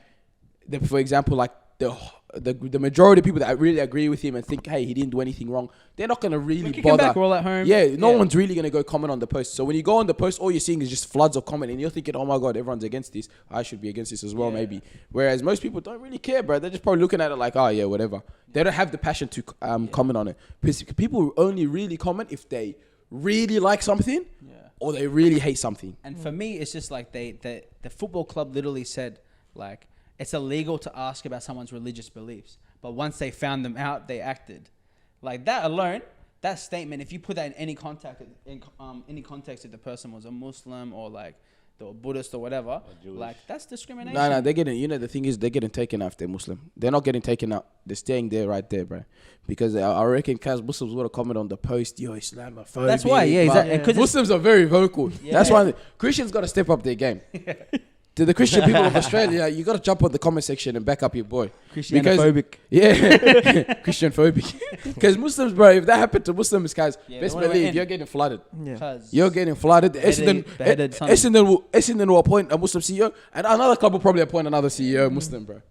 for example, like the majority of people that really agree with him and think, hey, he didn't do anything wrong, they're not gonna really kick him bother. back, we're all at home. Yeah, no one's really gonna go comment on the post. So when you go on the post, all you're seeing is just floods of comment, and you're thinking, oh my god, everyone's against this. I should be against this as well, maybe. Whereas most people don't really care, bro. They're just probably looking at it like, oh yeah, whatever. They don't have the passion to comment on it. Because people only really comment if they really like something or they really hate something. And for me, it's just like the football club literally said like it's illegal to ask about someone's religious beliefs, but once they found them out, they acted. Like that alone, that statement, if you put that in any context, if the person was a Muslim or like they were Buddhist or whatever, like that's discrimination. No, they're getting, you know, the thing is they're getting taken out if they're Muslim. They're not getting taken out. They're staying there right there, bro. Because I reckon cause Muslims would have commented on the post, yo, Islamophobic. That's why, yeah, exactly. Because Muslims are very vocal. That's why Christians got to step up their game. To the Christian people of Australia, you got to jump on the comment section and back up your boy. Christianophobic. Christian phobic. Because Muslims, bro, if that happened to Muslims, guys, best wanna believe end. you're getting flooded. Yeah. You're getting flooded. Beheaded Sonny. Essendon will appoint a Muslim CEO, and another club will probably appoint another CEO Muslim, bro.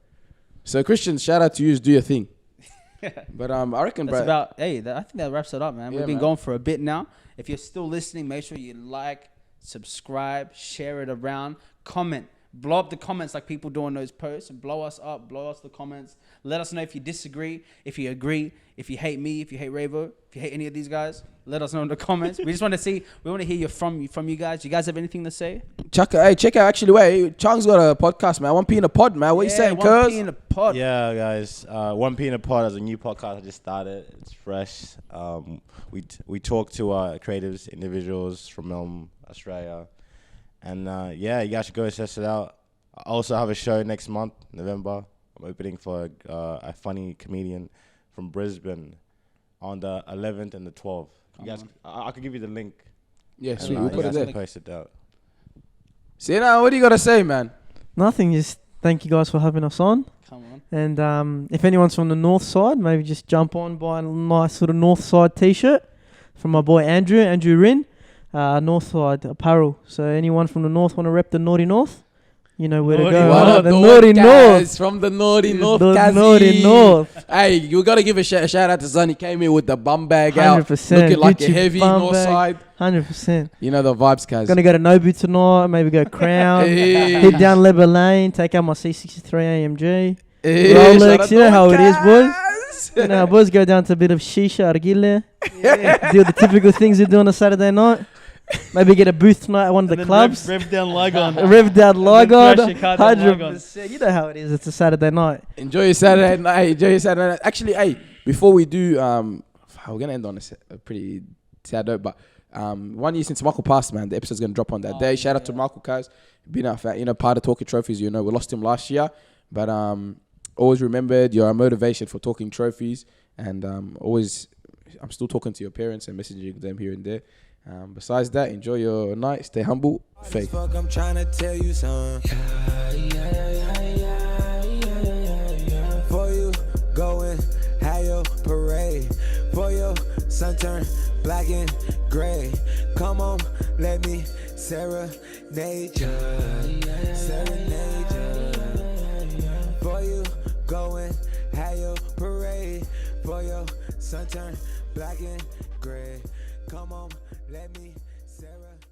So Christians, shout out to you, do your thing. But I reckon, That's bro. I think that wraps it up, man. Yeah, We've been man. going for a bit now. If you're still listening, make sure you like, subscribe, share it around, comment. Blow up the comments like people do on those posts. Blow us up. Blow us the comments. Let us know if you disagree, if you agree, if you hate me, if you hate Ravo, if you hate any of these guys. Let us know in the comments. We just want to see. We want to hear from you guys. You guys have anything to say? Check out. Actually, wait. Chiang's got a podcast, man. 1P in a pod, man. What you saying, One cuz? P in a pod. Yeah, guys. 1P in a Pod is a new podcast I just started. It's fresh. We talk to creatives, individuals from Australia. And you guys should go test it out. I also have a show next month, November. I'm opening for a funny comedian from Brisbane on the 11th and the 12th. You guys, I could give you the link. Yeah, And, sweet. We'll you put it guys there. can post it out. See now, what do you got to say, man? Nothing. Just thank you guys for having us on. Come on. And if anyone's from the north side, maybe just jump on, buy a nice sort of north side t-shirt from my boy Andrew Rin, north side apparel. So anyone from the north want to rep the naughty north, you know where to go. What up, The North naughty guys north. from the naughty north, The Kazi. naughty north. Hey, you gotta give a shout out to Sonny. Came in with the bum bag out, 100%. looking like a Gucci heavy bum north bag. side. 100%. You know the vibes, Kaz. Gonna go to Nobu tonight, maybe go Crown, Hey. hit down Leber Lane, take out my C63 AMG. Hey, Rolex, shout out you know to how it is, boys. Kaz. You know, how boys go down to a bit of shisha, argile, do the typical things you do on a Saturday night. Maybe get a booth tonight at one of the clubs. Rev down Ligon. Rev down Ligon, thrash your car down 100%. You know how it is. It's a Saturday night. Enjoy your Saturday night. Enjoy your Saturday night. Actually, hey, before we do, we're gonna end on a pretty sad note. But 1 year since Michael passed, man, the episode's gonna drop on that day. Shout out to Michael, guys. Been a fan, part of Talking Trophies. You know, we lost him last year, but always remembered you're a motivation for Talking Trophies, and always, I'm still talking to your parents and messaging them here and there. Besides that, enjoy your night. Stay humble. Faith. I'm trying to tell you something. For you, going, have your parade. For your sun turn black and gray. Come on, let me serenade ya. Serenade ya. For you, going, have your parade. For your sun turn black and gray. Come on, let me serenade.